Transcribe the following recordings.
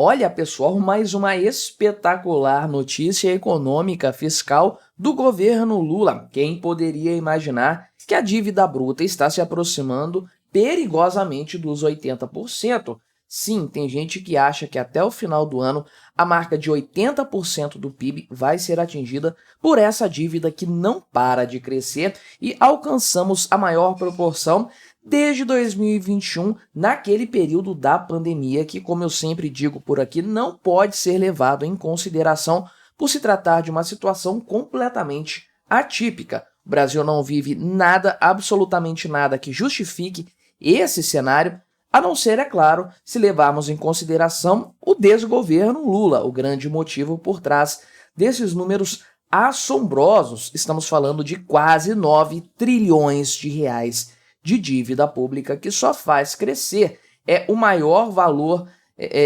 Olha, pessoal, mais uma espetacular notícia econômica fiscal do governo Lula. Quem poderia imaginar que a dívida bruta está se aproximando perigosamente dos 80%? Sim, tem gente que acha que até o final do ano a marca de 80% do PIB vai ser atingida por essa dívida que não para de crescer e alcançamos a maior proporção desde 2021, naquele período da pandemia que, como eu sempre digo por aqui, não pode ser levado em consideração por se tratar de uma situação completamente atípica. O Brasil não vive nada, absolutamente nada, que justifique esse cenário, a não ser, é claro, se levarmos em consideração o desgoverno Lula, o grande motivo por trás desses números assombrosos. Estamos falando de quase 9 trilhões de reais de dívida pública que só faz crescer. É o maior valor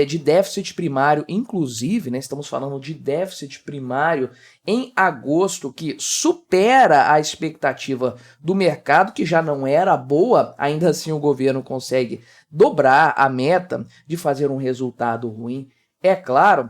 de déficit primário, inclusive, né, estamos falando de déficit primário em agosto, que supera a expectativa do mercado, que já não era boa. Ainda assim o governo consegue dobrar a meta de fazer um resultado ruim, é claro.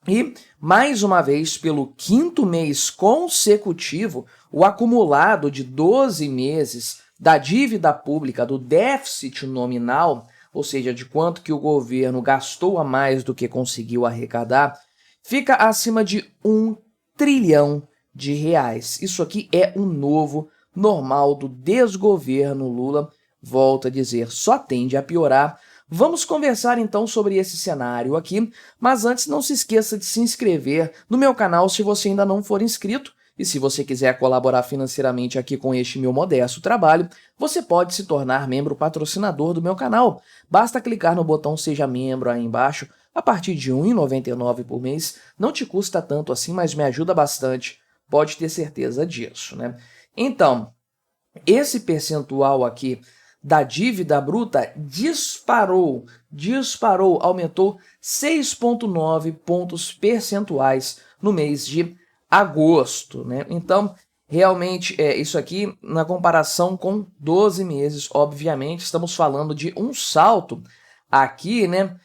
E, mais uma vez, pelo quinto mês consecutivo, o acumulado de 12 meses da dívida pública, do déficit nominal, ou seja, de quanto que o governo gastou a mais do que conseguiu arrecadar, fica acima de 1 trilhão de reais. Isso aqui é um novo normal do desgoverno Lula. Volto a dizer, só tende a piorar. Vamos conversar então sobre esse cenário aqui, mas antes não se esqueça de se inscrever no meu canal se você ainda não for inscrito. E se você quiser colaborar financeiramente aqui com este meu modesto trabalho, você pode se tornar membro patrocinador do meu canal. Basta clicar no botão Seja Membro aí embaixo, a partir de R$ 1,99 por mês. Não te custa tanto assim, mas me ajuda bastante, pode ter certeza disso, né? Então, esse percentual aqui da dívida bruta disparou, aumentou 6,9 pontos percentuais no mês de agosto, né? Então, realmente, isso aqui, na comparação com 12 meses, obviamente, estamos falando de um salto aqui, né,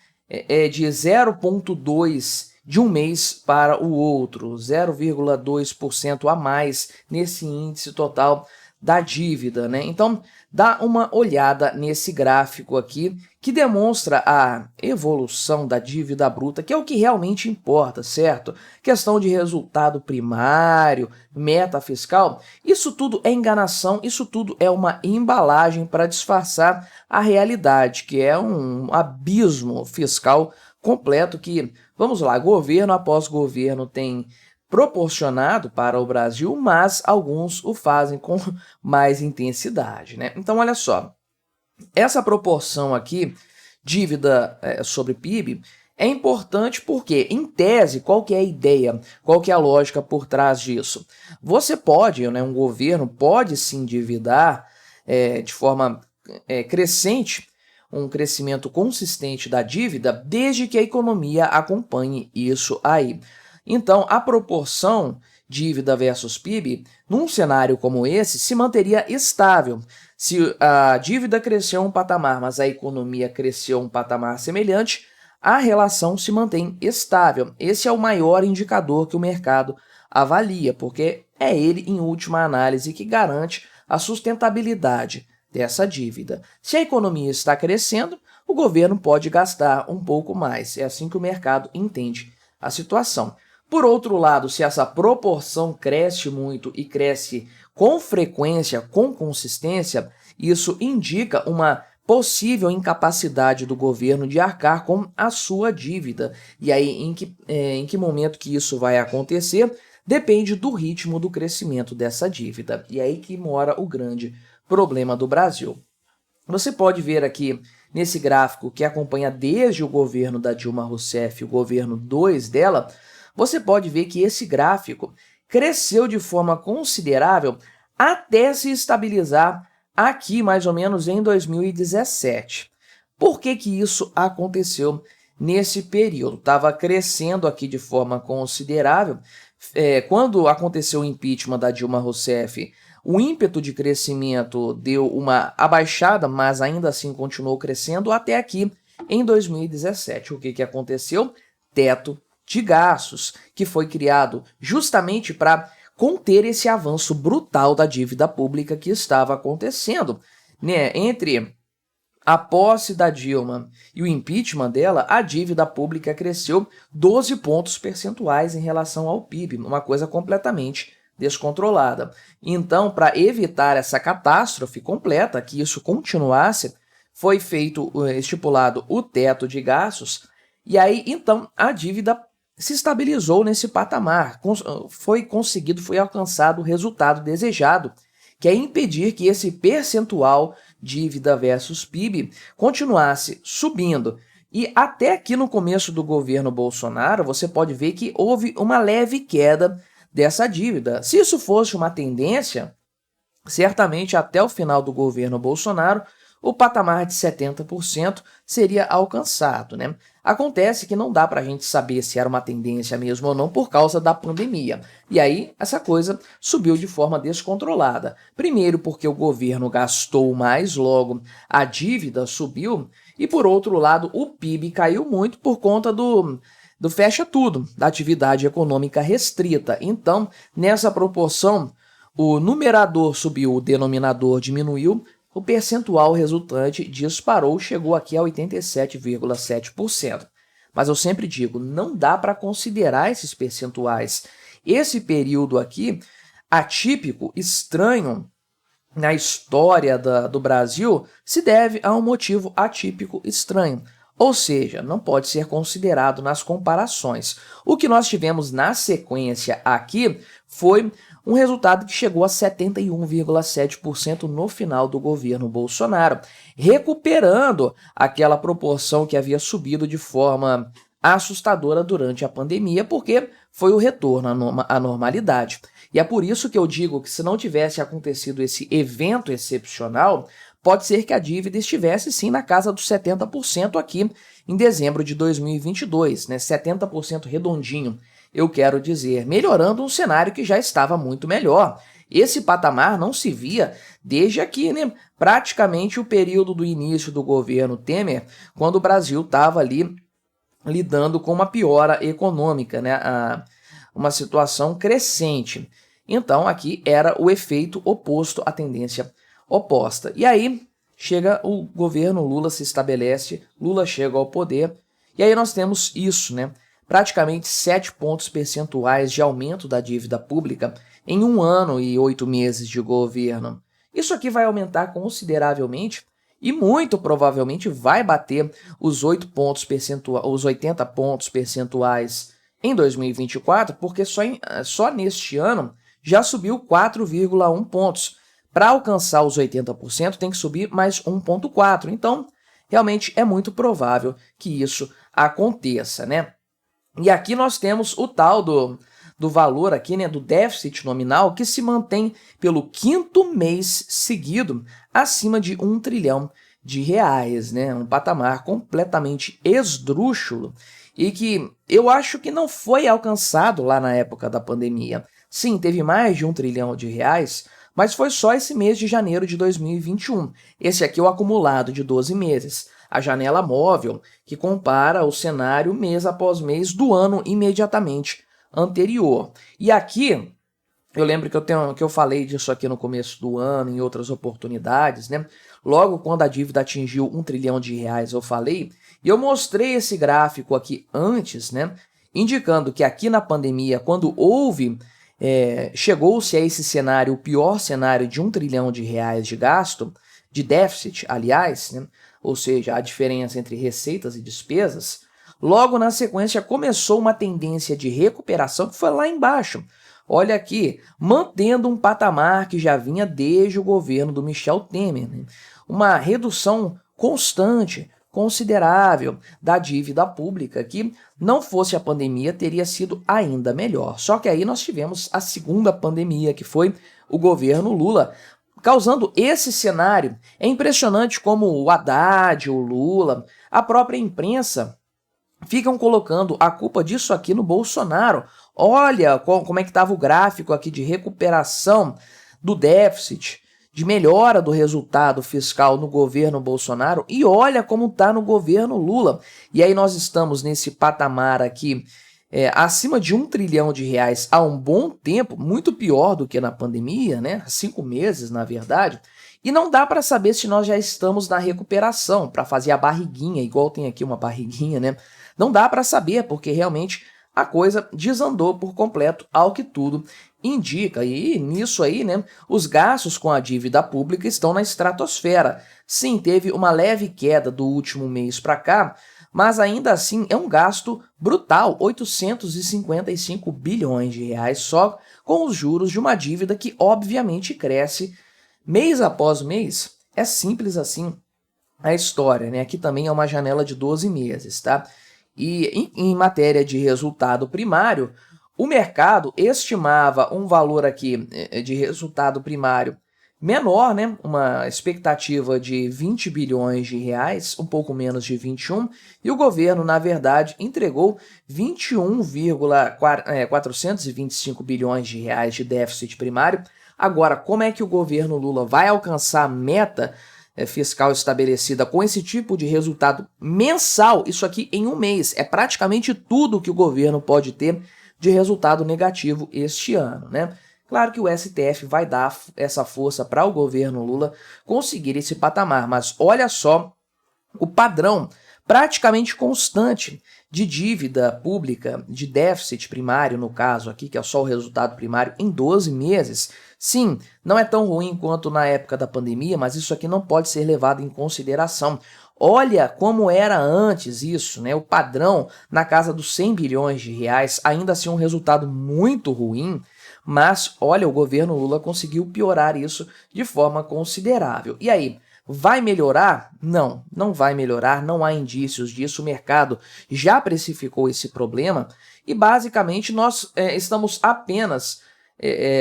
de 0,2 de um mês para o outro, 0,2% a mais nesse índice total da dívida, né? Então, dá uma olhada nesse gráfico aqui, que demonstra a evolução da dívida bruta, que é o que realmente importa, certo? Questão de resultado primário, meta fiscal, isso tudo é enganação, isso tudo é uma embalagem para disfarçar a realidade, que é um abismo fiscal completo que, vamos lá, governo após governo tem proporcionado para o Brasil, mas alguns o fazem com mais intensidade, né? Então, olha só, essa proporção aqui, dívida sobre PIB, é importante porque, em tese, qual que é a ideia, qual que é a lógica por trás disso? Você pode, né, um governo pode se endividar de forma crescente, um crescimento consistente da dívida, desde que a economia acompanhe isso aí. Então, a proporção dívida versus PIB, num cenário como esse, se manteria estável. Se a dívida cresceu um patamar, mas a economia cresceu um patamar semelhante, a relação se mantém estável. Esse é o maior indicador que o mercado avalia, porque é ele, em última análise, que garante a sustentabilidade dessa dívida. Se a economia está crescendo, o governo pode gastar um pouco mais. É assim que o mercado entende a situação. Por outro lado, se essa proporção cresce muito e cresce com frequência, com consistência, isso indica uma possível incapacidade do governo de arcar com a sua dívida. E aí, em que momento que isso vai acontecer, depende do ritmo do crescimento dessa dívida. E aí que mora o grande problema do Brasil. Você pode ver aqui nesse gráfico que acompanha desde o governo da Dilma Rousseff, o governo 2 dela, você pode ver que esse gráfico cresceu de forma considerável até se estabilizar aqui mais ou menos em 2017. Por que que isso aconteceu nesse período? Estava crescendo aqui de forma considerável. Quando aconteceu o impeachment da Dilma Rousseff, o ímpeto de crescimento deu uma abaixada, mas ainda assim continuou crescendo até aqui em 2017. O que aconteceu? Teto de gastos, que foi criado justamente para conter esse avanço brutal da dívida pública que estava acontecendo, né? Entre a posse da Dilma e o impeachment dela, a dívida pública cresceu 12 pontos percentuais em relação ao PIB, uma coisa completamente descontrolada. Então, para evitar essa catástrofe completa, que isso continuasse, foi estipulado o teto de gastos, e aí, então, a dívida se estabilizou nesse patamar, foi alcançado o resultado desejado, que é impedir que esse percentual dívida versus PIB continuasse subindo. E até aqui no começo do governo Bolsonaro, você pode ver que houve uma leve queda dessa dívida. Se isso fosse uma tendência, certamente até o final do governo Bolsonaro, o patamar de 70% seria alcançado, né? Acontece que não dá para a gente saber se era uma tendência mesmo ou não por causa da pandemia. E aí, essa coisa subiu de forma descontrolada. Primeiro porque o governo gastou mais, logo a dívida subiu, e por outro lado, o PIB caiu muito por conta do fecha tudo, da atividade econômica restrita. Então, nessa proporção, o numerador subiu, o denominador diminuiu, o percentual resultante disparou, chegou aqui a 87,7%. Mas eu sempre digo, não dá para considerar esses percentuais. Esse período aqui, atípico, estranho, na história do Brasil, se deve a um motivo atípico estranho. Ou seja, não pode ser considerado nas comparações. O que nós tivemos na sequência aqui foi um resultado que chegou a 71,7% no final do governo Bolsonaro, recuperando aquela proporção que havia subido de forma assustadora durante a pandemia, porque foi o retorno à normalidade. E é por isso que eu digo que se não tivesse acontecido esse evento excepcional, pode ser que a dívida estivesse sim na casa dos 70% aqui em dezembro de 2022, né? 70% redondinho, eu quero dizer, melhorando um cenário que já estava muito melhor. Esse patamar não se via desde aqui, né? Praticamente o período do início do governo Temer, quando o Brasil estava ali lidando com uma piora econômica, né? Uma situação crescente. Então aqui era o efeito oposto à tendência oposta. E aí chega o governo Lula, se estabelece, Lula chega ao poder, e aí nós temos isso, né? Praticamente 7 pontos percentuais de aumento da dívida pública em 1 ano e 8 meses de governo. Isso aqui vai aumentar consideravelmente e muito provavelmente vai bater os 80 pontos percentuais em 2024, porque só neste ano já subiu 4,1 pontos. Para alcançar os 80%, tem que subir mais 1,4. Então, realmente é muito provável que isso aconteça, né? E aqui nós temos o tal do valor aqui, né, do déficit nominal, que se mantém pelo 5º mês seguido acima de R$ 1 trilhão, né? Um patamar completamente esdrúxulo e que eu acho que não foi alcançado lá na época da pandemia. Sim, teve mais de R$ 1 trilhão, mas foi só esse mês de janeiro de 2021. Esse aqui é o acumulado de 12 meses. A janela móvel, que compara o cenário mês após mês do ano imediatamente anterior. E aqui, eu lembro que eu falei disso aqui no começo do ano, em outras oportunidades, né? Logo quando a dívida atingiu R$ 1 trilhão, eu falei, e eu mostrei esse gráfico aqui antes, né? Indicando que aqui na pandemia, quando chegou-se a esse cenário, o pior cenário de R$ 1 trilhão de gasto, de déficit, aliás, né? Ou seja, a diferença entre receitas e despesas, logo na sequência começou uma tendência de recuperação que foi lá embaixo. Olha aqui, mantendo um patamar que já vinha desde o governo do Michel Temer, né? Uma redução constante, considerável da dívida pública, que não fosse a pandemia teria sido ainda melhor. Só que aí nós tivemos a segunda pandemia, que foi o governo Lula, causando esse cenário. É impressionante como o Haddad, o Lula, a própria imprensa ficam colocando a culpa disso aqui no Bolsonaro. Olha como é que estava o gráfico aqui de recuperação do déficit de melhora do resultado fiscal no governo Bolsonaro e olha como está no governo Lula. E aí nós estamos nesse patamar aqui acima de R$ 1 trilhão há um bom tempo, muito pior do que na pandemia, né? 5 meses, na verdade. E não dá para saber se nós já estamos na recuperação, para fazer a barriguinha, igual tem aqui uma barriguinha, né? Não dá para saber, porque realmente a coisa desandou por completo, ao que tudo indica. E nisso aí, né, os gastos com a dívida pública estão na estratosfera. Sim, teve uma leve queda do último mês para cá, mas ainda assim é um gasto brutal, 855 bilhões de reais só com os juros de uma dívida que obviamente cresce mês após mês. É simples assim a história, né? Aqui também é uma janela de 12 meses, tá? E em matéria de resultado primário, o mercado estimava um valor aqui de resultado primário menor, né? Uma expectativa de 20 bilhões de reais, um pouco menos de 21, e o governo, na verdade, entregou 21,425 bilhões de reais de déficit primário. Agora, como é que o governo Lula vai alcançar a meta fiscal estabelecida com esse tipo de resultado mensal? Isso aqui em um mês é praticamente tudo que o governo pode ter de resultado negativo este ano, né? Claro que o STF vai dar essa força para o governo Lula conseguir esse patamar, mas olha só o padrão praticamente constante de dívida pública, de déficit primário, no caso aqui, que é só o resultado primário, em 12 meses. Sim, não é tão ruim quanto na época da pandemia, mas isso aqui não pode ser levado em consideração. Olha como era antes isso, né? O padrão na casa dos 100 bilhões de reais, ainda assim um resultado muito ruim, mas olha, o governo Lula conseguiu piorar isso de forma considerável. E aí, vai melhorar? Não, não vai melhorar, não há indícios disso, o mercado já precificou esse problema e basicamente nós estamos apenas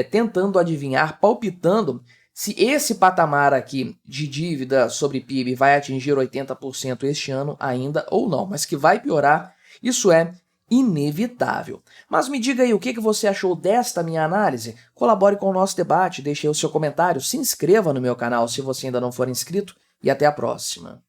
tentando adivinhar, palpitando se esse patamar aqui de dívida sobre PIB vai atingir 80% este ano ainda ou não, mas que vai piorar, isso é inevitável. Mas me diga aí o que você achou desta minha análise, colabore com o nosso debate, deixe aí o seu comentário, se inscreva no meu canal se você ainda não for inscrito e até a próxima.